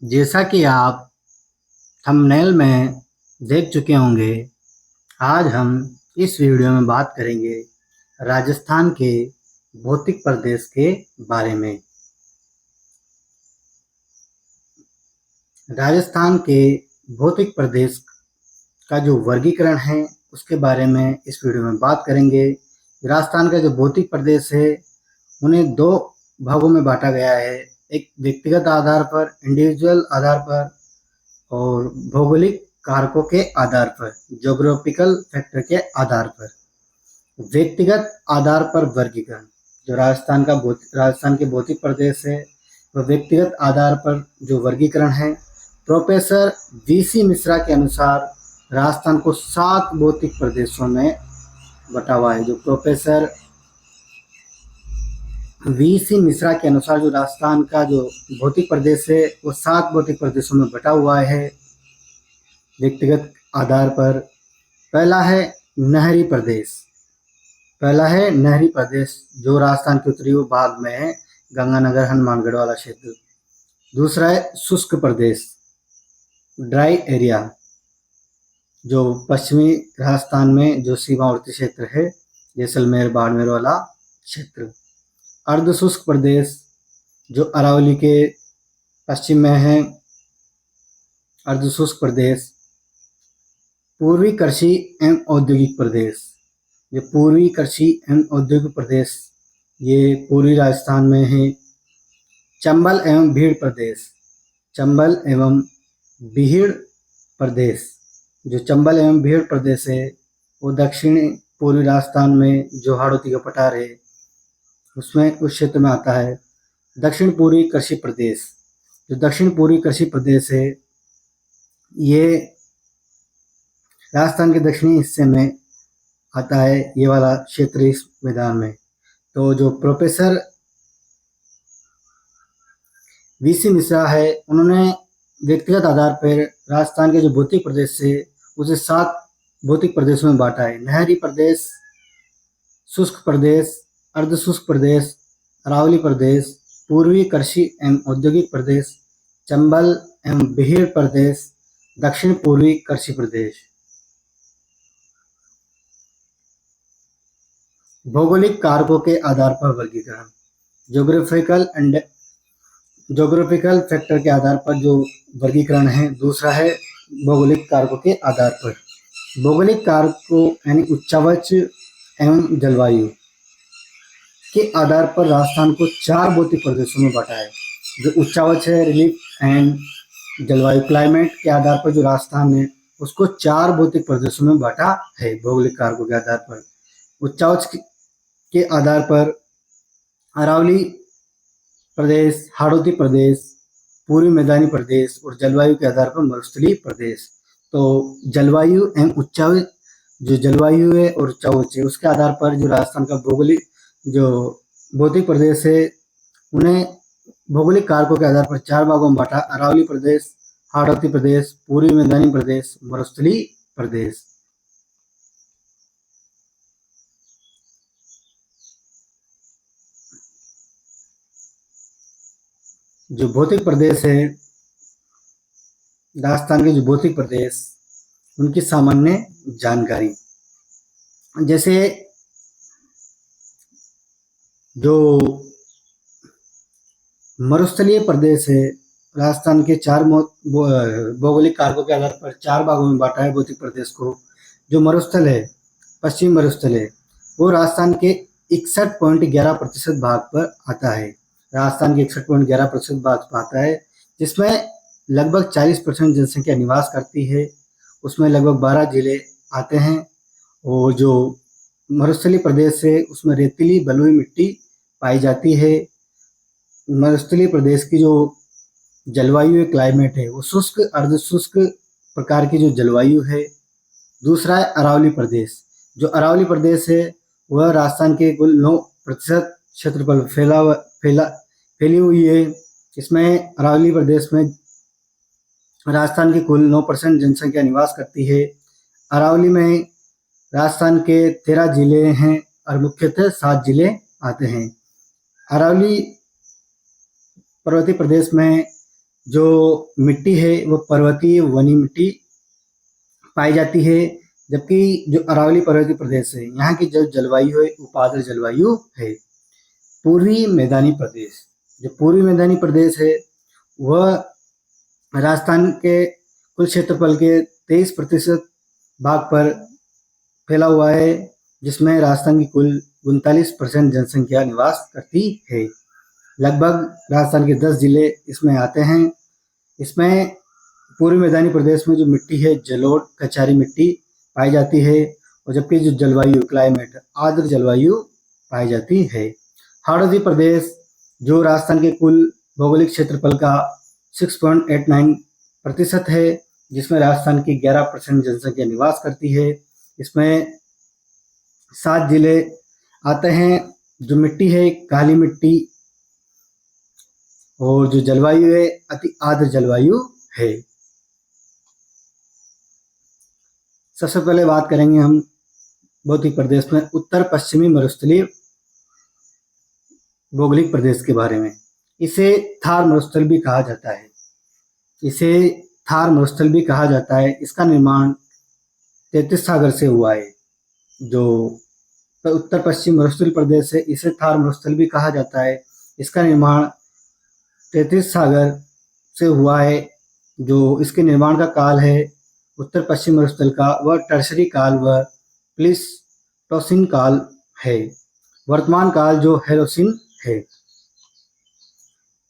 जैसा कि आप थंबनेल में देख चुके होंगे, आज हम इस वीडियो में बात करेंगे राजस्थान के भौतिक प्रदेश के बारे में। राजस्थान के भौतिक प्रदेश का जो वर्गीकरण है उसके बारे में इस वीडियो में बात करेंगे। राजस्थान का जो भौतिक प्रदेश है उन्हें दो भागों में बांटा गया है, एक व्यक्तिगत आधार पर, इंडिविजुअल आधार पर, और भौगोलिक कारकों के आधार पर, ज्योग्राफिकल फैक्टर के आधार पर। व्यक्तिगत आधार पर वर्गीकरण, जो राजस्थान के भौतिक प्रदेश है वह व्यक्तिगत आधार पर जो वर्गीकरण है, प्रोफेसर वीसी मिश्रा के अनुसार राजस्थान को 7 भौतिक प्रदेशों में बटा हुआ है। जो प्रोफेसर वीसी मिश्रा के अनुसार जो राजस्थान का जो भौतिक प्रदेश है वो 7 भौतिक प्रदेशों में बटा हुआ है व्यक्तिगत आधार पर। पहला है नहरी प्रदेश जो राजस्थान के उत्तरी भाग में है, गंगानगर हनुमानगढ़ वाला क्षेत्र। दूसरा है शुष्क प्रदेश, ड्राई एरिया, जो पश्चिमी राजस्थान में जो सीमावर्ती क्षेत्र है, जैसलमेर बाड़मेर वाला क्षेत्र। अर्ध शुष्क प्रदेश, जो अरावली के पश्चिम में है, अर्ध शुष्क प्रदेश। पूर्वी कृषि एवं औद्योगिक प्रदेश, जो पूर्वी कृषि एवं औद्योगिक प्रदेश ये पूर्वी राजस्थान में है। चंबल एवं बीड़ प्रदेश, जो चंबल एवं बीड़ प्रदेश है वो दक्षिणी पूर्वी राजस्थान में जो हाड़ौती का पठार है उसमें उस क्षेत्र में आता है। दक्षिण पूर्वी कृषि प्रदेश, जो दक्षिण पूर्वी कृषि प्रदेश है ये राजस्थान के दक्षिणी हिस्से में आता है, ये वाला क्षेत्र इस मैदान में। तो जो प्रोफेसर वीसी मिश्रा है उन्होंने व्यक्तिगत आधार पर राजस्थान के जो भौतिक प्रदेश है उसे 7 भौतिक प्रदेशों में बांटा है। नहरी प्रदेश, शुष्क प्रदेश, अर्ध शुष्क प्रदेश, अरावली प्रदेश, पूर्वी कृषि एवं औद्योगिक प्रदेश, चंबल एवं बीड़ प्रदेश, दक्षिण पूर्वी कृषि प्रदेश। भौगोलिक कारकों के आधार पर वर्गीकरण, ज्योग्राफिकल फैक्टर के आधार पर जो वर्गीकरण है। दूसरा है भौगोलिक कारकों के आधार पर। भौगोलिक कारकों यानी उच्चावच एवं जलवायु के आधार पर राजस्थान को 4 भौतिक प्रदेशों में बांटा है। जो उच्चावच है, रिलीफ एंड जलवायु, क्लाइमेट के आधार पर जो राजस्थान है उसको 4 भौतिक प्रदेशों में बांटा है भौगोलिक कारकों के आधार पर। उच्चावच के आधार पर अरावली प्रदेश, हाड़ौती प्रदेश, पूर्वी मैदानी प्रदेश, और जलवायु के आधार पर मरुस्थलीय प्रदेश। तो जलवायु एवं उच्चावच, जो जलवायु है और उच्चावच है उसके आधार पर जो राजस्थान का भौगोलिक जो भौतिक प्रदेश है उन्हें भौगोलिक कारकों के आधार पर 4 भागों में बांटा: अरावली प्रदेश, हाड़ौती प्रदेश, पूर्वी मैदानी प्रदेश, मरुस्थलीय प्रदेश। जो भौतिक प्रदेश है राजस्थान के, जो भौतिक प्रदेश उनकी सामान्य जानकारी, जैसे जो मरुस्थलीय प्रदेश है राजस्थान के 4 भौगोलिक कारकों के आधार पर 4 भागों में बांटा है भौतिक प्रदेश को। जो मरुस्थल है, पश्चिमी मरुस्थल है, वो राजस्थान के 61.11% भाग पर आता है। राजस्थान के 61.11% भाग पर आता है, जिसमें लगभग 40% जनसंख्या निवास करती है। उसमें लगभग 12 जिले आते हैं। और जो मरुस्थलीय प्रदेश है उसमें रेतीली बलुई मिट्टी पाई जाती है। मरुस्थलीय प्रदेश की जो जलवायु है, क्लाइमेट है, वो शुष्क अर्ध शुष्क प्रकार की जो जलवायु है। दूसरा है अरावली प्रदेश। जो अरावली प्रदेश है वह राजस्थान के कुल 9% क्षेत्रफल फैली हुई है। इसमें अरावली प्रदेश में राजस्थान की कुल 9% जनसंख्या निवास करती है। अरावली में राजस्थान के 13 जिले हैं और मुख्यतः 7 जिले आते हैं। अरावली पर्वतीय प्रदेश में जो मिट्टी है वो पर्वतीय वनी मिट्टी पाई जाती है, जबकि जो अरावली पर्वतीय प्रदेश है यहाँ की जो जलवायु है उपाद्र जलवायु है। पूर्वी मैदानी प्रदेश, जो पूर्वी मैदानी प्रदेश है वह राजस्थान के कुल क्षेत्रफल के 23% भाग पर फैला हुआ है, जिसमें राजस्थान की कुल 39% जनसंख्या निवास करती है। लगभग राजस्थान के 10 जिले इसमें आते हैं। इसमें पूर्वी मैदानी प्रदेश में जो मिट्टी है जलोढ़ कचारी मिट्टी पाई जाती है, और जबकि जो जलवायु क्लाइमेट आर्द्र जलवायु पाई जाती है। हाड़ौती प्रदेश जो राजस्थान के कुल भौगोलिक क्षेत्रफल का 6.89% है, जिसमें राजस्थान की 11% जनसंख्या निवास करती है। इसमें 7 जिले आते हैं। जो मिट्टी है काली मिट्टी, और जो जलवायु है अति आर्द्र जलवायु है। सबसे पहले बात करेंगे हम भौतिक प्रदेश में उत्तर पश्चिमी मरुस्थलीय भौगोलिक प्रदेश के बारे में। इसे थार मरुस्थल भी कहा जाता है। इसे थार मरुस्थल भी कहा जाता है। इसका निर्माण तैतीस सागर से हुआ है। जो उत्तर पश्चिम मरुस्थलीय प्रदेश है इसे थार मरुस्थल भी कहा जाता है। इसका निर्माण तैतीस सागर से हुआ है। जो इसके निर्माण का काल है उत्तर पश्चिम मरुस्थल का वह टर्शरी काल व प्लीस्टोसिन काल है। वर्तमान काल जो हेरोसिन है।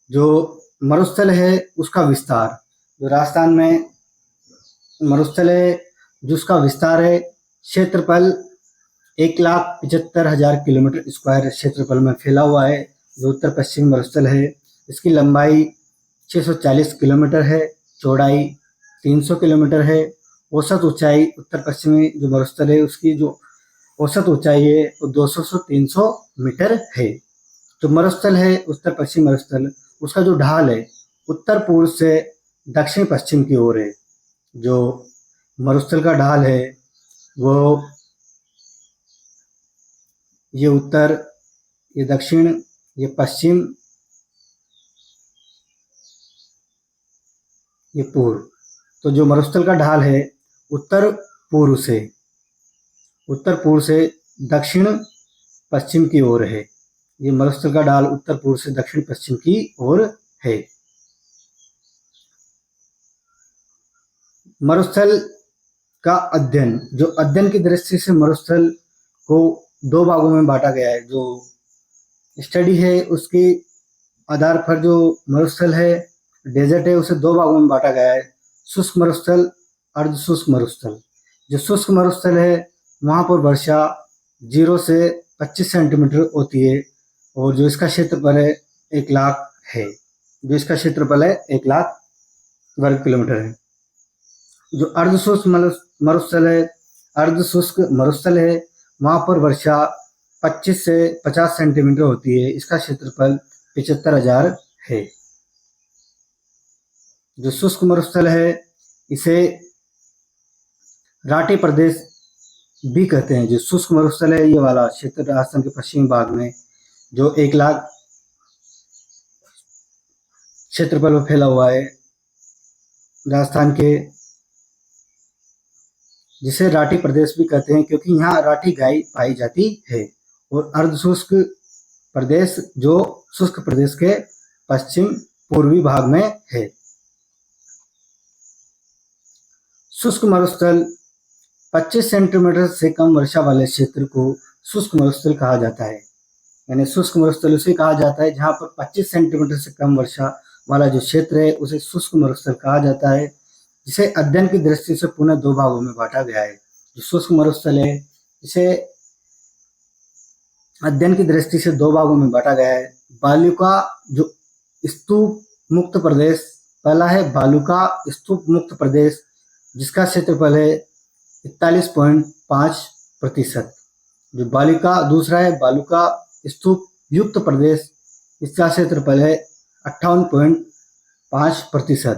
जो मरुस्थल है उसका विस्तार, जो राजस्थान में मरुस्थल है जिसका विस्तार है क्षेत्रफल 1,75,000 किलोमीटर स्क्वायर क्षेत्रफल में फैला हुआ है। जो उत्तर पश्चिम मरुस्थल है इसकी लंबाई 640 किलोमीटर है, चौड़ाई 300 किलोमीटर है। औसत ऊंचाई उत्तर पश्चिमी जो मरुस्थल है उसकी जो औसत ऊंचाई है वो 200 से 300 मीटर है। जो मरुस्थल है उत्तर पश्चिम मरुस्थल उसका जो ढाल है उत्तर पूर्व से दक्षिण पश्चिम की ओर है। जो मरुस्थल का ढाल है वो ये उत्तर, ये दक्षिण, ये पश्चिम, ये पूर्व। तो जो मरुस्थल का ढाल है उत्तर पूर्व से दक्षिण पश्चिम की ओर है। ये मरुस्थल का ढाल उत्तर पूर्व से दक्षिण पश्चिम की ओर है। मरुस्थल का अध्ययन, जो अध्ययन की दृष्टि से मरुस्थल को 2 भागों में बांटा गया है। जो स्टडी है उसके आधार पर जो मरुस्थल है डेजर्ट है उसे 2 भागों में बांटा गया है, शुष्क मरुस्थल, अर्ध शुष्क मरुस्थल। जो शुष्क मरुस्थल है वहाँ पर वर्षा 0 से 25 सेंटीमीटर होती है, और जो इसका क्षेत्रफल है 1 लाख है। जो इसका क्षेत्रफल है 1 लाख वर्ग किलोमीटर है। जो अर्ध शुष्क मरुस्थल है वहाँ पर वर्षा 25 से 50 सेंटीमीटर होती है। इसका क्षेत्रफल 75,000 है। जो शुष्क मरुस्थल है इसे राठी प्रदेश भी कहते हैं। जो शुष्क मरुस्थल है ये वाला क्षेत्र राजस्थान के पश्चिमी भाग में जो 1 लाख क्षेत्रफल में फैला हुआ है राजस्थान के, जिसे राठी प्रदेश भी कहते हैं क्योंकि यहाँ राठी गाय पाई जाती है। और अर्ध शुष्क प्रदेश जो शुष्क प्रदेश के पश्चिम पूर्वी भाग में है। शुष्क मरुस्थल 25 सेंटीमीटर से कम वर्षा वाले क्षेत्र को शुष्क मरुस्थल कहा जाता है। यानी शुष्क मरुस्थल उसे कहा जाता है जहाँ पर 25 सेंटीमीटर से कम वर्षा वाला जो क्षेत्र है उसे शुष्क मरुस्थल कहा जाता है, जिसे अध्ययन की दृष्टि से पुनः 2 भागों में बांटा गया है। जो शुष्क मरुस्थल है इसे अध्ययन की दृष्टि से 2 भागों में बांटा गया है। बालुका जो स्तूप मुक्त प्रदेश, पहला है बालुका स्तूप मुक्त प्रदेश जिसका क्षेत्रफल है 41.5%। जो बालिका दूसरा है बालुका स्तूप युक्त प्रदेश, इसका क्षेत्रफल है 58.5%।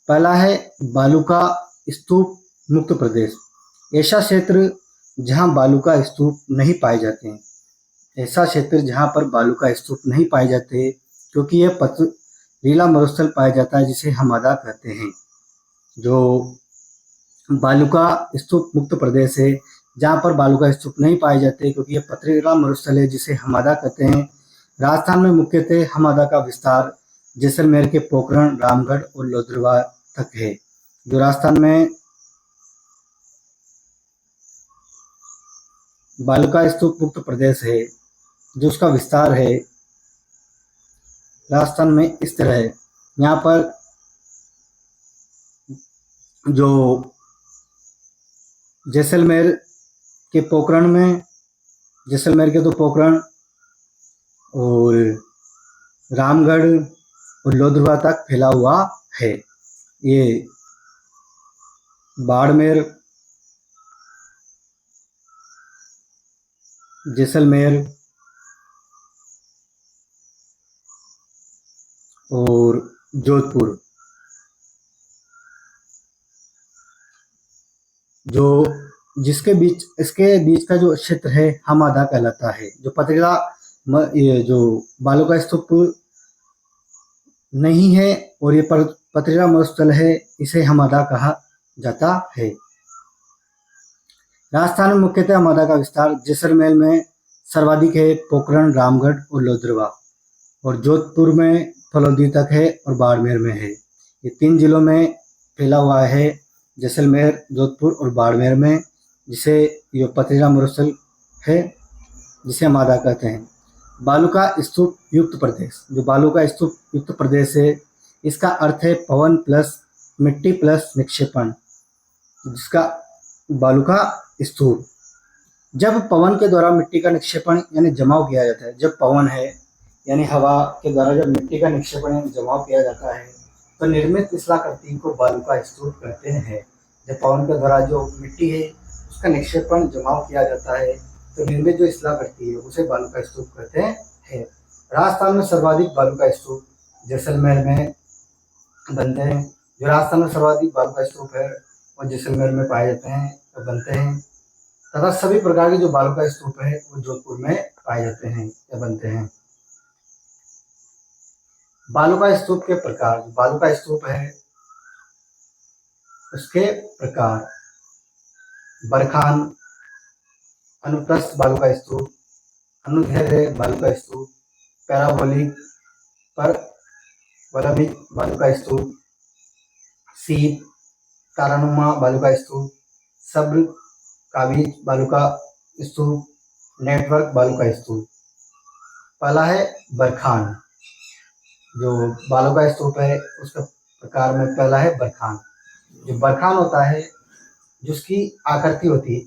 पहला है बालुका स्तूप मुक्त प्रदेश, ऐसा क्षेत्र जहां बालुका स्तूप नहीं पाए जाते हैं। ऐसा क्षेत्र जहां पर बालुका स्तूप नहीं पाए जाते क्योंकि रीला मरुस्थल पाया जाता है जिसे हमादा कहते हैं। जो बालुका स्तूप मुक्त प्रदेश है, जहाँ पर बालुका स्तूप नहीं पाए जाते क्योंकि ये पथरीला मरुस्थल है जिसे हमादा कहते हैं। राजस्थान में मुख्यतः हमादा का विस्तार जैसलमेर के पोखरण, रामगढ़ और लोधरवा तक है। जो राजस्थान में बालुका स्तूप मुक्त प्रदेश है, जो उसका विस्तार है राजस्थान में इस तरह है। यहाँ पर जो जैसलमेर के पोखरण में, जैसलमेर के 2 पोखरण और रामगढ़ और लोधरवा तक फैला हुआ है। ये बाड़मेर, जैसलमेर और जोधपुर, जो जिसके बीच इसके बीच का जो क्षेत्र है हमादा कहलाता है। जो पथरीला ये जो बालुका स्तूप नहीं है और ये पथरीला मरुस्थल है, इसे हमादा कहा जाता है। राजस्थान में मुख्यतः हमादा का विस्तार जैसलमेर में सर्वाधिक है, पोखरण, रामगढ़ और लोधरवा, और जोधपुर में फलोदी तक है और बाड़मेर में है। ये 3 जिलों में फैला हुआ है, जैसलमेर, जोधपुर और बाड़मेर में, जिसे ये पथरीला मरुस्थल है जिसे हमादा कहते हैं। बालुका स्तूप युक्त प्रदेश, जो बालुका स्तूप युक्त प्रदेश है, इसका अर्थ है पवन प्लस मिट्टी प्लस निक्षेपण, जिसका बालुका स्तूप। जब पवन के द्वारा मिट्टी का निक्षेपण यानी जमाव किया जाता है, जब पवन है यानी हवा के द्वारा जब मिट्टी का निक्षेपण यानी जमाव किया जाता है, तो निर्मित स्थलाकृति को बालुका स्तूप कहते हैं। जब पवन के द्वारा जो मिट्टी है उसका निक्षेपण जमाव किया जाता है, तो निर्मित जो स्थलाकृति है उसे बालुका स्तूप कहते हैं। राजस्थान में सर्वाधिक बालुका स्तूप जैसलमेर में बनते हैं। जो राजस्थान में सर्वाधिक बालुका स्तूप है वो जैसलमेर में पाए जाते हैं और बनते हैं, तथा सभी प्रकार के जो बालुका स्तूप है वो जोधपुर में पाए जाते हैं या बनते हैं। बालुका स्तूप के प्रकार, बालुका स्तूप है उसके प्रकार: बरखान, अनुप्रस्थ बालुका स्तूप, अनुदैर्ध्य बालुका स्तूप, पैराबोलिक परवलयिक बालुका स्तूप, शीत तारानुमा बालुका स्तूप, सब्र काबिज बालुका स्तूप, नेटवर्क बालुका स्तूप। पहला है बरखान। जो बालुका स्तूप है उसके प्रकार में पहला है बरखान। जो बरखान होता है, जिसकी आकृति होती है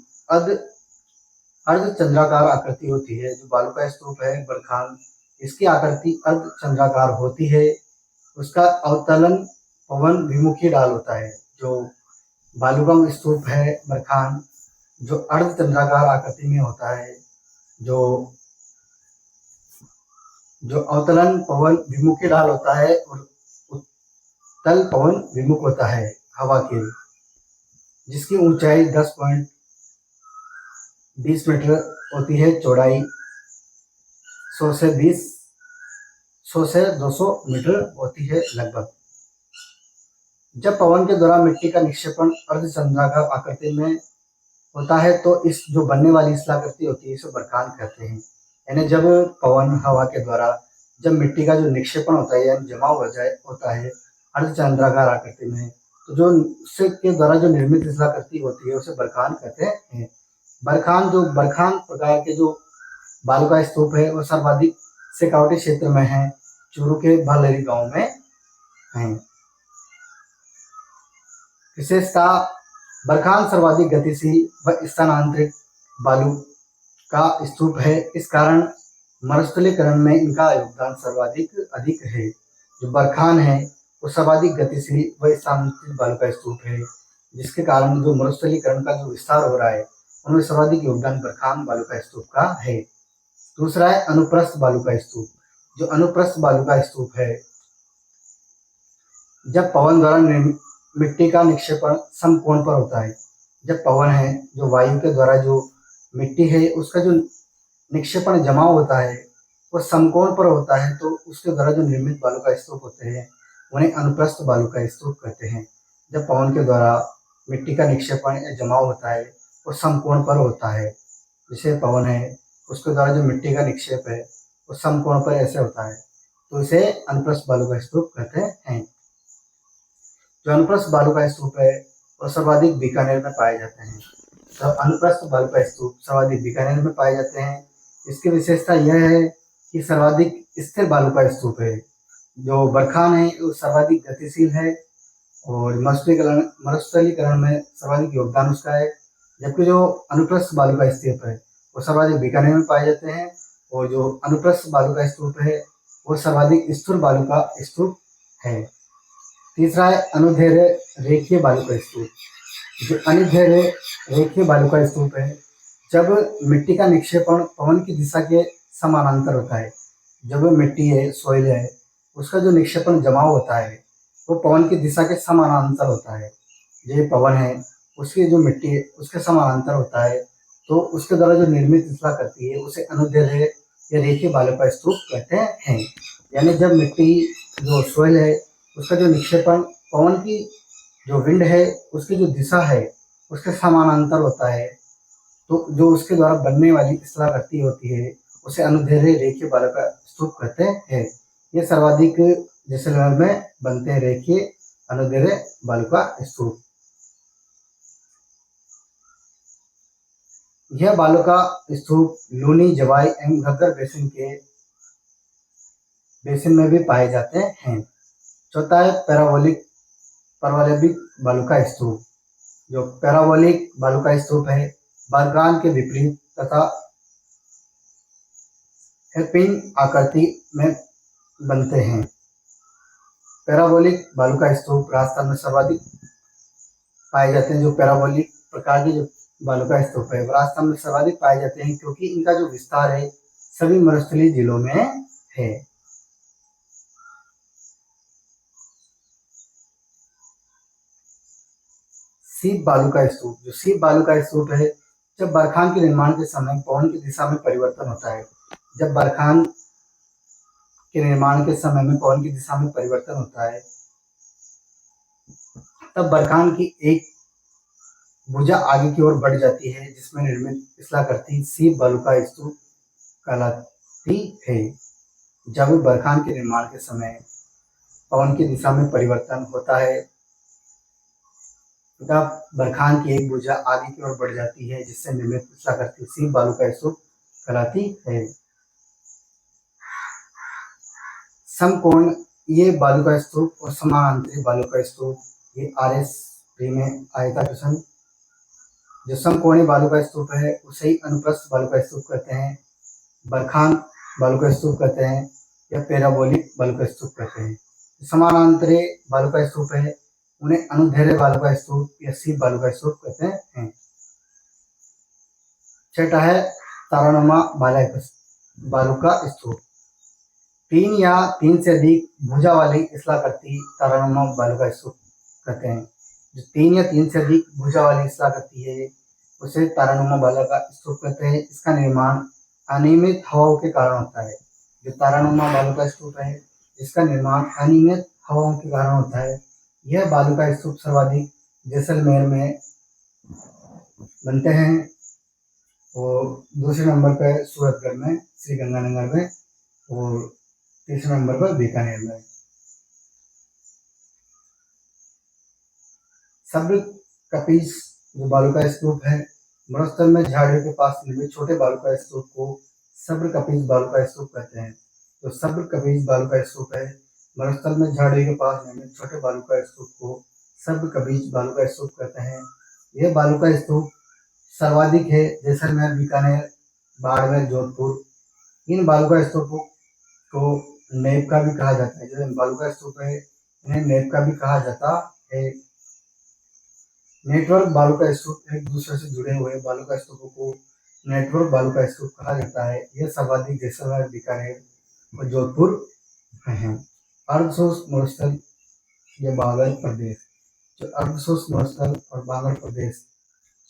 अर्धचंद्राकार आकृति होती है। जो बालुका स्तूप है बरखान, इसकी आकृति अर्धचंद्राकार होती है। उसका अवतलन पवन विमुखी ढाल होता है। जो बालुका स्तूप है बरखान, जो अर्धचंद्राकार आकृति में होता है, जो अवतलन पवन विमुखी ढाल होता है और उत्तल पवन विमुख होता है हवा के, जिसकी ऊंचाई 10.20 मीटर होती है, चौड़ाई 100 से 200 मीटर होती है लगभग। जब पवन के द्वारा मिट्टी का निक्षेपण अर्धचंद्राकार आकृति में होता है, तो इस जो बनने वाली स्थलाकृति होती है इसे बरखान कहते हैं। यानी जब पवन हवा के द्वारा जब मिट्टी का जो निक्षेपण होता है यानी जमाव होता है अर्धचंद्राकार आकृति में, तो जो उससे के द्वारा जो निर्मित स्थलाकृति होती है उसे बरखान कहते हैं। बरखान प्रकार के जो बालुका स्तूप है वो सर्वाधिक शेखावटी क्षेत्र में है, चूरू के भालेरी गांव में है। विशेषता: बरखान सर्वाधिक गतिशील व स्थानांतरित बालू का स्तूप है, इस कारण मरुस्थलीकरण में इनका योगदान सर्वाधिक अधिक है। जो बरखान है वो सर्वाधिक गतिशील व स्थानांतरित बालू का स्तूप है, जिसके कारण जो मरुस्थलीकरण का जो विस्तार हो रहा है उनमें सर्वाधिक योगदान बरखान बालू का स्तूप का है। दूसरा है अनुप्रस्थ बालू का स्तूप। जो अनुप्रस्थ बालू का स्तूप है, जब पवन द्वारा मिट्टी का निक्षेपण समकोण पर होता है। जब पवन है, जो वायु के द्वारा जो मिट्टी है उसका जो निक्षेपण जमाव होता है वो समकोण पर होता है तो उसके द्वारा जो निर्मित बालू का स्तूप होते हैं उन्हें अनुप्रस्थ बालू का स्तूप कहते हैं। जब पवन के द्वारा मिट्टी का निक्षेपण या जमाव होता है वो समकोण पर होता है। जैसे पवन है उसके द्वारा जो मिट्टी का निक्षेप है वो समकोण पर ऐसे होता है तो इसे अनुप्रस्थ बालू का स्तूप कहते हैं। जो अनुप्रस्थ बालू का स्तूप है वो सर्वाधिक बीकानेर में पाए जाते हैं। तो अनुप्रस्थ बालू का स्तूप सर्वाधिक बीकानेर में पाए जाते हैं। इसकी विशेषता यह है कि सर्वाधिक स्थिर बालू का स्तूप है। जो बरखान है वो सर्वाधिक गतिशील है और मरुस्थलीकरण में सर्वाधिक योगदान उसका है। जबकि जो अनुप्रस्थ बालू का स्तूप है वो सर्वाधिक बीकानेर में पाए जाते हैं और जो अनुप्रस्थ बालू का स्तूप है वो सर्वाधिक स्थिर बालू का स्तूप है। तीसरा है अनुदैर्ध्य रेखीय बालू का स्तूप। जो अनुदैर्ध्य रेखीय बालू का स्तूप है जब मिट्टी का निक्षेपण पवन की दिशा के समानांतर होता है। जब मिट्टी है सॉइल है उसका जो निक्षेपण जमाव होता है वो पवन की दिशा के समानांतर होता है। जो पवन है उसकी जो मिट्टी है उसके समानांतर होता है तो उसके द्वारा जो निर्मित दिशा करती है उसे अनुदैर्ध्य या रेखीय बालू का स्तूप कहते हैं। यानी जब मिट्टी जो सॉइल है उसका जो निक्षेपण पवन की जो विंड है उसकी जो दिशा है उसके समानांतर होता है तो जो उसके द्वारा बनने वाली स्थलाकृति होती है उसे अनुदैर्ध्य रेखीय बालू का स्तूप कहते हैं। ये सर्वाधिक जैसलमेर में बनते हैं रेखीय अनुदैर्ध्य बालू का स्तूप। यह बालू का स्तूप लूनी जवाई एवं घग्गर बेसिन में भी पाए जाते हैं। चौथा है पैराबोलिक बालू का स्तूप। जो पैराबोलिक बालू का स्तूप है बरगान के विपरीत तथा हेरपिन आकृति में बनते हैं। पैराबोलिक बालू का स्तूप राजस्थान में सर्वाधिक पाए जाते हैं। जो पैराबोलिक प्रकार के जो बालू का स्तूप है राजस्थान में सर्वाधिक पाए जाते हैं क्योंकि इनका जो विस्तार है सभी मरुस्थलीय जिलों में है। सीप बालू का स्तूप। जो सीप बालू का स्तूप है जब बरखान के निर्माण के समय पवन की दिशा में परिवर्तन होता है। जब बरखान के निर्माण के समय में पवन की दिशा में परिवर्तन होता है तब बरखान की एक भुजा आगे की ओर बढ़ जाती है जिसमें निर्मित स्थलाकृति सीप बालू का स्तूप कहलाती है। जब बरखान के निर्माण के समय पवन की दिशा में परिवर्तन होता है तब बरखान की एक भुजा आगे की ओर बढ़ जाती है जिससे निर्मित स्थलाकृति सीप बालू का स्तूप कहलाती है। समकोण ये बालू का स्तूप और समानांतरी बालू का स्तूप ये RS में आयता प्रश्न। जो समकोणीय बालू का स्तूप है उसे ही अनुप्रस्थ बालू का स्तूप कहते हैं, बरखान बालू का स्तूप कहते हैं या पैराबोलिक बालू का स्तूप कहते हैं। समानांतरी बालू का स्तूप है उन्हें अनुदैर्ध्य बालू का स्तूप या सीप बालू का स्तूप कहते हैं। छठा है तारानुमा बालू का स्तूप। 3 या 3 से अधिक भुजा वाली स्थलाकृति तारानुमा बालू का स्तूप कहते हैं। जो 3 या 3 से अधिक भुजा वाली स्थलाकृति है उसे तारानुमा बालू का स्तूप कहते हैं। इसका निर्माण अनियमित हवाओं के कारण होता है। जो तारानुमा बालू का स्तूप है इसका निर्माण अनियमित हवाओं के कारण होता है। यह बालू का स्तूप सर्वाधिक जैसलमेर में बनते हैं और दूसरे नंबर पर सूरतगढ़ में, श्रीगंगानगर में और तीसरे नंबर पर बीकानेर में। सब्र कपीस जो बालू का स्तूप है मरुस्थल में झाड़ियों के पास निर्मित छोटे बालू का स्तूप को सब्र कपीस बालू का स्तूप कहते हैं। तो सब्र कपीस बालू का स्तूप है मरुस्थल में झाड़ियों के पास निर्मित छोटे बालू का स्तूप को सब्र कपीस बालू का स्तूप कहते हैं। यह बालू का स्तूप सर्वाधिक है जैसलमेर, बीकानेर, बाड़मेर, जोधपुर। इन बालू का स्तूपों को नेप का भी कहा जाता है। जो बालू का स्तूप है इन्हें नेप का भी कहा जाता है। नेटवर्क बालू का स्तूप एक दूसरे से जुड़े हुए बालू का स्तूपों को नेटवर्क बालू का स्तूप कहा जाता है। यह सर्वाधिक जैसलमेर, बीकानेर और जोधपुर है। अर्धशुष्क मरुस्थल या बांगर प्रदेश। जो अर्धशुष्क मरुस्थल और बांगर प्रदेश।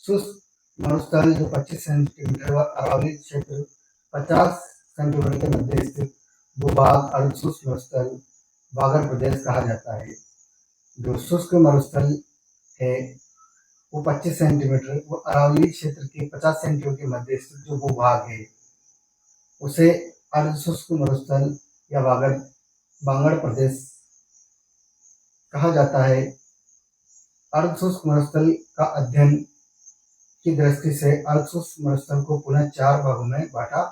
शुष्क मरुस्थल जो 25 सेंटीमीटर व अरावली क्षेत्र 50 सेंटीमीटर के मध्य स्थित भूभाग अर्धशुष्क मरुस्थल बागर प्रदेश कहा जाता है। जो शुष्क मरुस्थल है वो 25 सेंटीमीटर, वो अरावली क्षेत्र के 50 सेंटीमीटर के मध्य स्थित जो भूभाग है उसे अर्धशुष्क मरुस्थल या बांगड़ प्रदेश कहा जाता है। अर्धशुष्क मरुस्थल का अध्ययन की दृष्टि से अर्धशुष्क मरुस्थल को पुनः 4 भागों में बांटा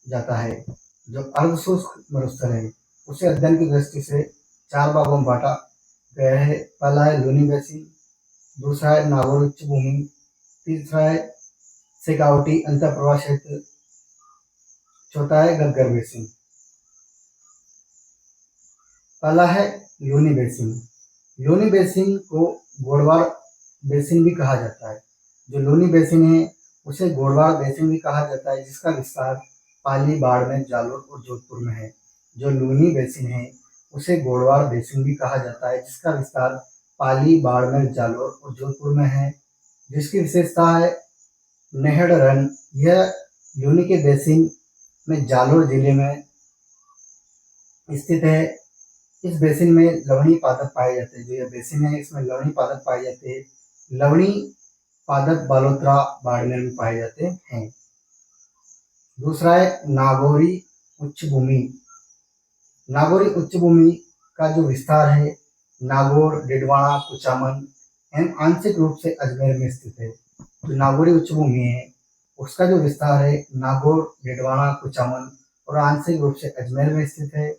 जाता है। जो अर्धशुष्क मरुस्थल है उसे अध्ययन की दृष्टि से 4 भागों में बांटा गया है। पहला है लूनी बेसिन, दूसरा है नागौर उच्च भूमि, तीसरा है शेखावटी अंतःप्रवाह क्षेत्र, चौथा है गग्गर बेसिन। पहला है लूनी बेसिन। लूनी बेसिन को गोड़वार बेसिन भी कहा जाता है। जो लूनी बेसिन है उसे गोड़वार बेसिन भी कहा जाता है, जिसका विस्तार पाली, बाड़मेर, जालोर और जोधपुर में है। जो लूनी बेसिन है उसे गोड़वार बेसिन भी कहा जाता है, जिसका विस्तार पाली, बाड़मेर, जालोर और जोधपुर में है। जिसकी विशेषता है नेहड़ रन। यह लूनी के बेसिन में जालोर जिले में स्थित है। इस बेसिन में लवणी पादप पाए जाते हैं। जो यह बेसिन है इसमें लवणी पादप पाए जाते हैं। लवणी पादप बालोतरा, बाड़मेर में पाए जाते हैं। दूसरा है नागौरी उच्च भूमि। नागौरी उच्च भूमि का जो विस्तार है नागौर, डिडवाना, कुचामन एवं आंशिक रूप से अजमेर में स्थित है। जो नागौरी उच्च भूमि है उसका जो विस्तार है नागौर, डिडवाना, कुचामन और आंशिक रूप से अजमेर में स्थित है।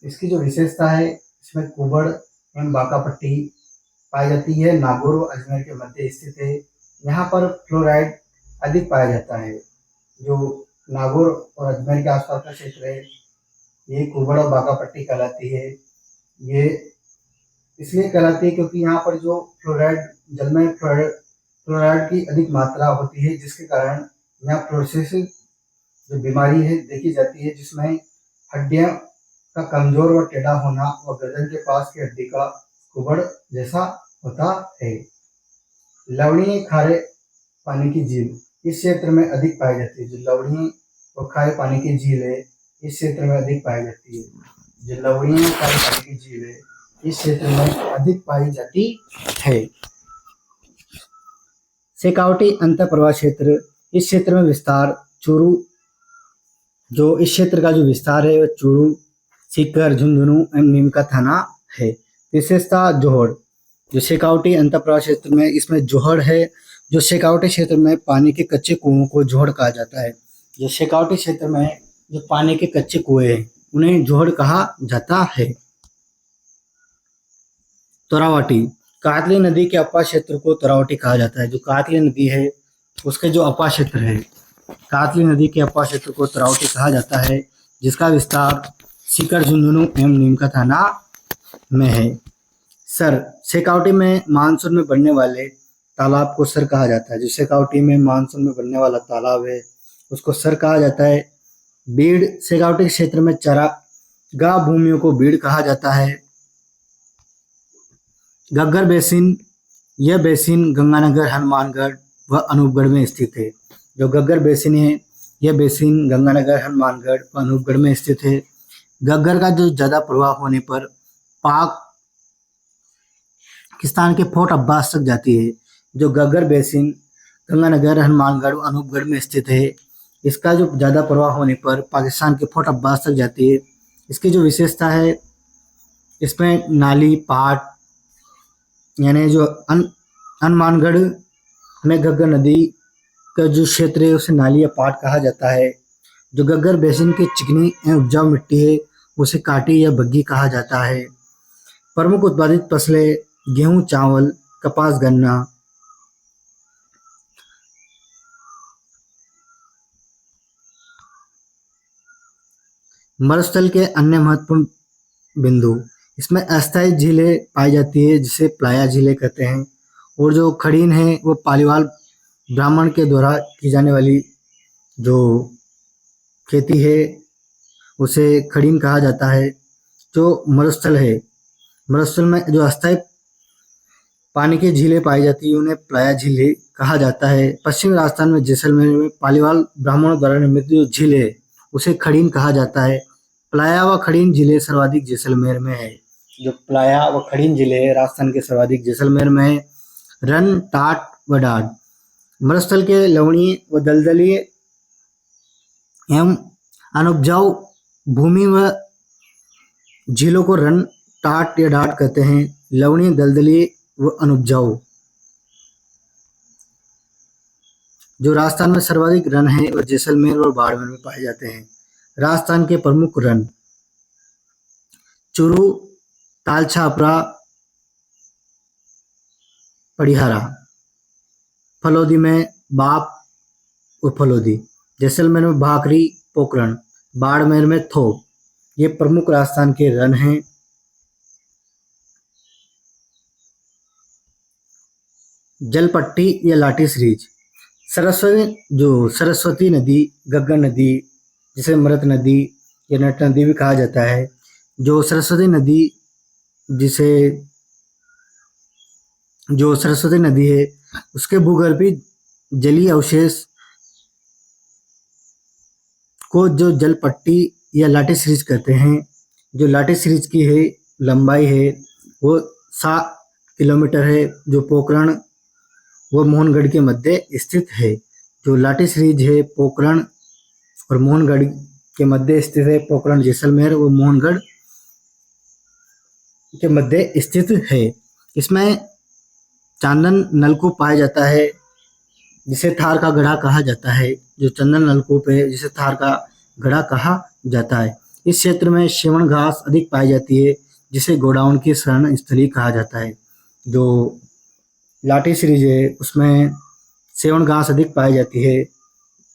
इसकी जो विशेषता है इसमें कुबड़ एवं बांका पट्टी पाई जाती है। नागौर और अजमेर के मध्य स्थित है। यहाँ पर फ्लोराइड अधिक पाया जाता है। जो नागौर और अजमेर के आसपास का क्षेत्र है ये कुबड़ और बांका पट्टी कहलाती है। ये इसलिए कहलाती है क्योंकि यहाँ पर जो फ्लोराइड जल में फ्लोराइड की अधिक मात्रा होती है, जिसके कारण यहाँ फ्लोरोसिस जो बीमारी है देखी जाती है, जिसमें हड्डियां का कमजोर व टेढ़ा होना व गर्दन के पास की हड्डी का कुबड़ जैसा होता है। लवणीय खारे पानी की झील इस क्षेत्र में अधिक पाई जाती है। जो लवणीय व खारे पानी की झील है इस क्षेत्र में अधिक पाई जाती है। जो लवणीय खारे पानी की झील है इस क्षेत्र में अधिक पाई जाती है। शेखावटी अंतःप्रवाह क्षेत्र इस क्षेत्र में विस्तार चूरू, जो इस क्षेत्र का जो विस्तार है वह चूरू, सीकर, झुंझुनू एवं नीम का थाना है। विशेषता जोहड़। जो शेखावटी अंतःप्रवाह क्षेत्र में इसमें जोहड़ है। जो शेखावटी क्षेत्र में पानी के कच्चे कुओं को जोहड़ कहा जाता है। जो शेखावटी क्षेत्र में जो पानी के कच्चे कुएं हैं उन्हें जोहड़ कहा जाता है। तोरावटी। कातली नदी के अपा क्षेत्र को तोरावटी कहा जाता है। जो कातली नदी है उसके जो अपा क्षेत्र है, कातली नदी के अपा क्षेत्र को तोरावटी कहा जाता है, जिसका विस्तार सीकर, झुंझुनू एवं नीम का थाना में है। सर। शेखावटी में मानसून में बनने वाले तालाब को सर कहा जाता है। जो शेखावटी में मानसून में बनने वाला तालाब है उसको सर कहा जाता है। बीड़। शेखावटी क्षेत्र में चरागाह भूमियों को बीड़ कहा जाता है। गग्गर बेसिन। यह बेसिन गंगानगर, हनुमानगढ़ व अनूपगढ़ में स्थित है। जो गग्गर बेसिन है यह बेसिन गंगानगर, हनुमानगढ़ व अनूपगढ़ में स्थित है। गग्गर का जो ज्यादा प्रवाह होने पर पाकिस्तान के फोर्ट अब्बास तक जाती है। जो गग्गर बेसिन गंगानगर, हनुमानगढ़ व अनूपगढ़ में स्थित है, इसका जो ज्यादा प्रवाह होने पर पाकिस्तान के फोर्ट अब्बास तक जाती है। इसकी जो विशेषता है इसमें नाली, पहाड़, यानी जो हनुमानगढ़ में गग्गर नदी का जो क्षेत्र है उसे नाली या पाट कहा जाता है। जो गग्गर बेसिन की चिकनी एवं उपजाऊ मिट्टी है उसे काटी या बग्गी कहा जाता है। प्रमुख उत्पादित फसलें गेहूं, चावल, कपास, गन्ना। मरुस्थल के अन्य महत्वपूर्ण बिंदु। इसमें अस्थायी झीलें पाई जाती है जिसे प्लाया झीलें कहते हैं। और जो खड़ीन है वो पालीवाल ब्राह्मण के द्वारा की जाने वाली जो खेती है उसे खड़ीन कहा जाता है। जो मरुस्थल है, मरुस्थल में जो अस्थायी पानी की झीलें पाई जाती है उन्हें प्लाया झीलें कहा जाता है। पश्चिमी राजस्थान में जैसलमेर में पालीवाल ब्राह्मणों द्वारा निर्मित जो झील है उसे खड़ीन कहा जाता है। प्लाया व खड़ीन जिले सर्वाधिक जैसलमेर में है। जो प्लाया व खड़ीन जिले है राजस्थान के सर्वाधिक जैसलमेर में है। रन, टाट व डाड। मरुस्थल के लवणीय व दलदलीय एवं अनुपजाऊ भूमि व झीलों को रन, टाट या डाट कहते हैं। लवणीय, दलदलीय व अनुपजाऊ। जो राजस्थान में सर्वाधिक रन है वह जैसलमेर और बाड़मेर में पाए जाते हैं। राजस्थान के प्रमुख रन: चूरू, तालछापरा, पड़िहारा। फलोदी में बाप और फलोदी। जैसलमेर में भाकरी, पोकरण। बाड़मेर में थोप। ये प्रमुख राजस्थान के रन हैं। जलपट्टी या लाठी सीरीज। सरस्वती नदी, गग्गन नदी, जिसे मृत नदी या नट नदी भी कहा जाता है। जो सरस्वती नदी है उसके भूगर्भीय जलीय अवशेष को जो जलपट्टी या लाठी सीरीज कहते हैं। जो लाठी सीरीज की है लंबाई है वो 7 किलोमीटर है। जो पोकरण व मोहनगढ़ के मध्य स्थित है। जो लाठी सीरीज है पोकरण और मोहनगढ़ के मध्य स्थित है। पोकरण जैसलमेर व मोहनगढ़ के मध्य स्थित है। इसमें चांदन नलकूप पाया जाता है जिसे थार का गढ़ा कहा जाता है। जो चंदन नलकूप है जिसे थार का गढ़ा कहा जाता है। इस क्षेत्र में सेवण घास अधिक पाई जाती है जिसे गोडाउन की शरण स्थली कहा जाता है। जो लाठी सीरीज है उसमें सेवण घास अधिक पाई जाती है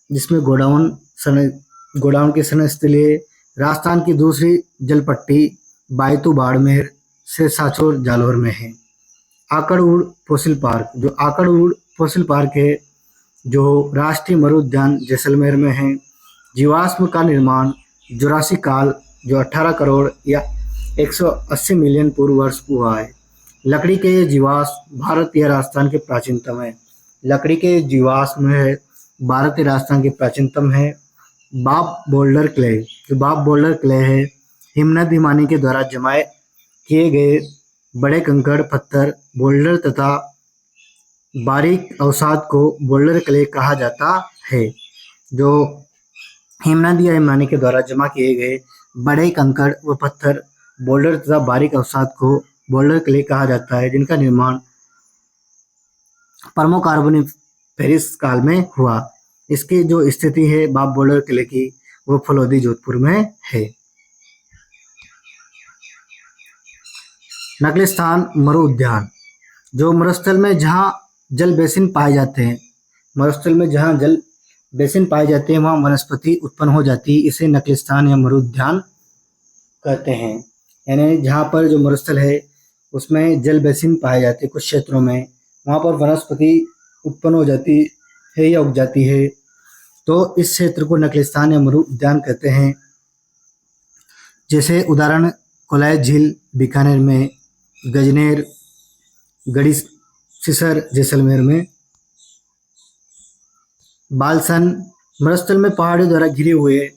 जिसमें गोडाउन की शरण स्थली है। राजस्थान की दूसरी जलपट्टी बायतू बाड़मेर से साचोर जालौर में है। आकड़उड़ फॉसिल पार्क। जो आकड़उड़ फॉसिल पार्क है जो राष्ट्रीय मरु उद्यान जैसलमेर में है। जीवाश्म का निर्माण जुरासिक काल जो 18 करोड़ या 180 मिलियन पूर्व वर्ष हुआ है। लकड़ी के ये जीवाश्म भारत या राजस्थान के प्राचीनतम है। लकड़ी के जीवाश्म है भारत या राजस्थान के प्राचीनतम है। बाप बोल्डर क्ले। जो बाप बोल्डर क्ले है हिमनद हिमानी के द्वारा जमाए किए गए बड़े कंकड़ पत्थर बोल्डर तथा बारीक अवसाद को बोल्डर क्ले कहा जाता है। जो हिमनद या हिमानी के द्वारा जमा किए गए बड़े कंकड़ व पत्थर बोल्डर तथा बारीक अवसाद को बोल्डर क्ले कहा जाता है जिनका निर्माण पर्मो कार्बोनिफेरस काल में हुआ। इसकी जो स्थिति है बाप बोल्डर क्ले की वो फलोदी जोधपुर में है। नकलिस्तान मरु उद्यान। जो मरुस्थल में जहाँ जल बेसिन पाए जाते हैं वहाँ वनस्पति उत्पन्न हो जाती है। इसे नकलिस्तान या मरु उद्यान कहते हैं। यानी जहाँ पर जो मरुस्थल है उसमें जल बेसिन पाए जाते हैं कुछ क्षेत्रों में वहाँ पर वनस्पति उत्पन्न हो जाती है या उग जाती है तो इस क्षेत्र को नकलिस्तान या मरु उद्यान कहते हैं। जैसे उदाहरण कोलाय झील बीकानेर में, गजनेर गढ़ी सिसर जैसलमेर में। बालसन मरुस्थल में पहाड़ियों द्वारा घिरे हुए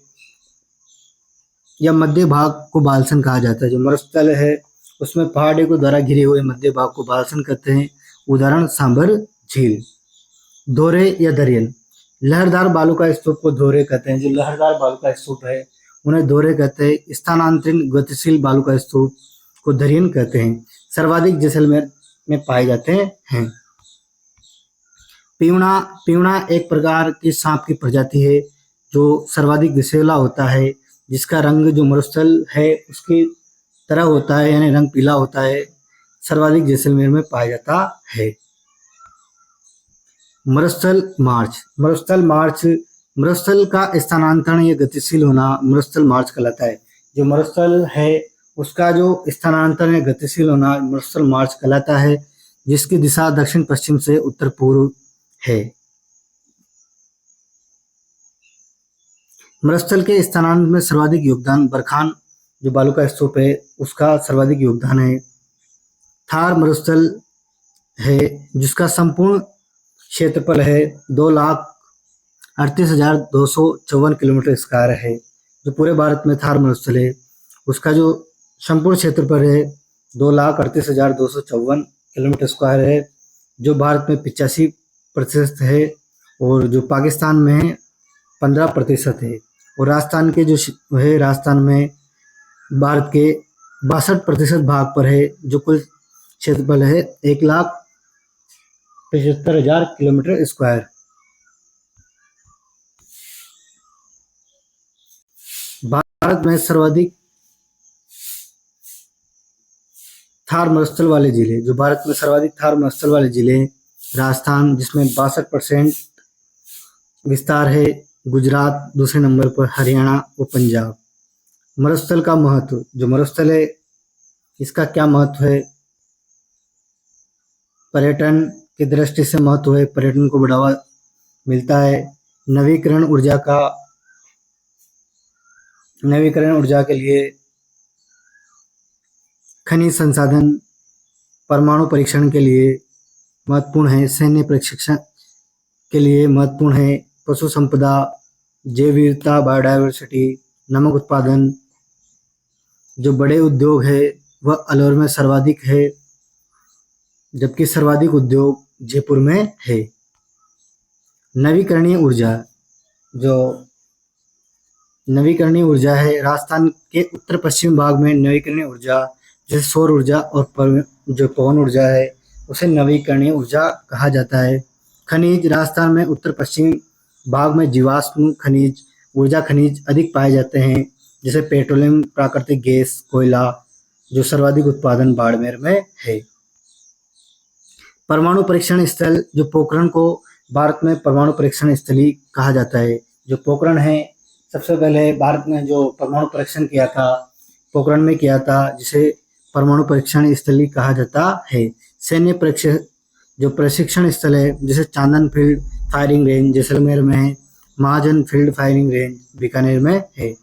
या मध्य भाग को बालसन कहा जाता है। जो मरुस्थल है उसमें पहाड़ियों को द्वारा घिरे हुए मध्य भाग को बालसन कहते हैं। उदाहरण सांबर झील। धोरे या दरियन। लहरदार बालू का स्तूप को धोरे कहते हैं। जो लहरदार बालू का स्तूप है उन्हें धोरे कहते हैं। स्थानांतरित गतिशील बालू का स्तूप को दरियन कहते हैं। सर्वाधिक जैसलमेर में पाए जाते हैं। पीवड़ा एक प्रकार की सांप की प्रजाति है जो सर्वाधिक विषैला होता है जिसका रंग जो मरुस्थल है उसकी तरह होता है यानी रंग पीला होता है। सर्वाधिक जैसलमेर में पाया जाता है। मरुस्थल मार्च। मरुस्थल का स्थानांतरण या गतिशील होना मरुस्थल मार्च कहलाता है। जो मरुस्थल है उसका जो स्थानांतरण या गतिशील होना मरुस्थल मार्च कहलाता है जिसकी दिशा दक्षिण पश्चिम से उत्तर पूर्व है। मरुस्थल के स्थानांतरण में सर्वाधिक योगदान बरखान जो बालू का स्तूप है उसका सर्वाधिक योगदान है। थार मरुस्थल है जिसका संपूर्ण क्षेत्रफल है 2,38,254 किलोमीटर स्क्वायर है। जो पूरे भारत में थार मरुस्थल है उसका जो संपूर्ण क्षेत्रफल है 2,38,254 किलोमीटर स्क्वायर है, जो भारत में 85% है और जो पाकिस्तान में है 15% है। और राजस्थान के जो है राजस्थान में भारत के 62% भाग पर है, जो कुल क्षेत्रफल है 1,75,000 किलोमीटर स्क्वायर। भारत में सर्वाधिक थार मरुस्थल वाले जिले, जो भारत में सर्वाधिक थार मरुस्थल वाले जिले राजस्थान जिसमें 62% विस्तार है, गुजरात दूसरे नंबर पर, हरियाणा व पंजाब। मरुस्थल का महत्व, जो मरुस्थल है इसका क्या महत्व है? पर्यटन की दृष्टि से महत्व है, पर्यटन को बढ़ावा मिलता है। नवीकरण ऊर्जा के लिए खनिज संसाधन, परमाणु परीक्षण के लिए महत्वपूर्ण है, सैन्य प्रशिक्षण के लिए महत्वपूर्ण है, पशु संपदा, जैव विविधता, बायोडायवर्सिटी, नमक उत्पादन। जो बड़े उद्योग है वह अलवर में सर्वाधिक है, जबकि सर्वाधिक उद्योग जयपुर में है। नवीकरणीय ऊर्जा, जो नवीकरणीय ऊर्जा है राजस्थान के उत्तर पश्चिम भाग में नवीकरणीय ऊर्जा जैसे सौर ऊर्जा और जो पवन ऊर्जा है उसे नवीकरणीय ऊर्जा कहा जाता है। खनिज, राजस्थान में उत्तर पश्चिम भाग में जीवाश्म खनिज, ऊर्जा खनिज अधिक पाए जाते हैं, जैसे पेट्रोलियम, प्राकृतिक गैस, कोयला, जो सर्वाधिक उत्पादन बाड़मेर में है। परमाणु परीक्षण स्थल, जो पोखरण को भारत में परमाणु परीक्षण स्थली कहा जाता है। जो पोखरण है सबसे पहले भारत में जो परमाणु परीक्षण किया था पोखरण में किया था, जिसे परमाणु परीक्षण स्थली कहा जाता है। सैन्य प्रशिक्षण स्थल है जैसे चांदन फील्ड फायरिंग रेंज जैसलमेर में है, महाजन फील्ड फायरिंग रेंज बीकानेर में है।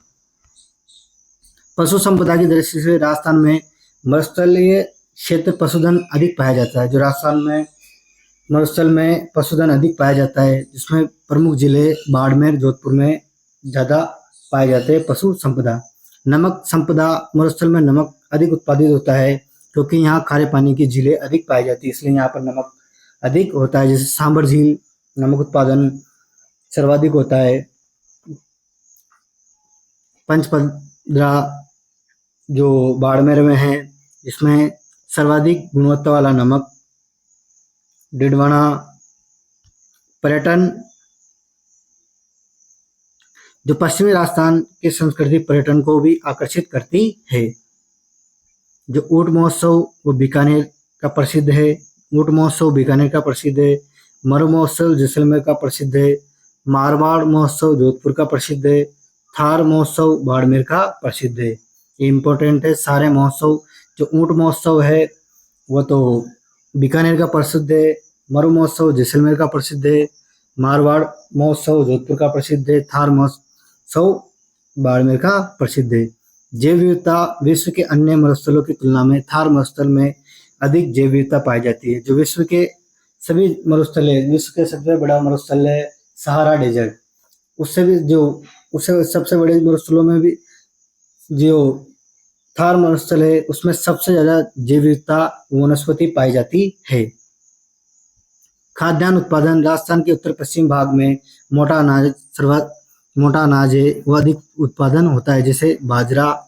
पशु संपदा की दृष्टि से राजस्थान में मरुस्थलीय क्षेत्र पशुधन अधिक पाया जाता है। जो राजस्थान में मरुस्थल में पशुधन अधिक पाया जाता है, जिसमें प्रमुख जिले बाड़मेर, जोधपुर में ज़्यादा पाए जाते हैं पशु संपदा। नमक संपदा, मरुस्थल में नमक अधिक उत्पादित होता है क्योंकि यहाँ खारे पानी की झीलें अधिक पाई जाती है, इसलिए यहाँ पर नमक अधिक होता है। जैसे सांबर झील नमक उत्पादन सर्वाधिक होता है। पंचपदरा जो बाड़मेर में है, इसमें सर्वाधिक गुणवत्ता वाला नमक। डिडवाना, पर्यटन, जो पश्चिमी राजस्थान की संस्कृति पर्यटन को भी आकर्षित करती है। जो ऊंट महोत्सव वो बीकानेर का प्रसिद्ध है, ऊंट महोत्सव बीकानेर का प्रसिद्ध है। मरु महोत्सव जैसलमेर का प्रसिद्ध है। मारवाड़ महोत्सव जोधपुर का प्रसिद्ध है। थार महोत्सव बाड़मेर का प्रसिद्ध है। ये इम्पोर्टेंट है सारे महोत्सव। जो ऊंट महोत्सव है वो तो बीकानेर का प्रसिद्ध है, मरु महोत्सव जैसलमेर का प्रसिद्ध है, मारवाड़ महोत्सव जोधपुर का प्रसिद्ध है, थार महोत्सव बाड़मेर का प्रसिद्ध है। जैव विविधता, विश्व के अन्य मरुस्थलों की तुलना में थार मरुस्थल में अधिक जैव विविधता पाई जाती है। जो विश्व के सभी मरुस्थल है, विश्व के सबसे बड़ा मरुस्थल है सहारा डेजर्ट, उससे सबसे बड़े मरुस्थलों में भी जो थार मरुस्थल है उसमें सबसे ज्यादा जैव विविधता वनस्पति पाई जाती है। खाद्यान्न उत्पादन, राजस्थान के उत्तर पश्चिम भाग में मोटा अनाज है, वह अधिक उत्पादन होता है, जैसे बाजरा,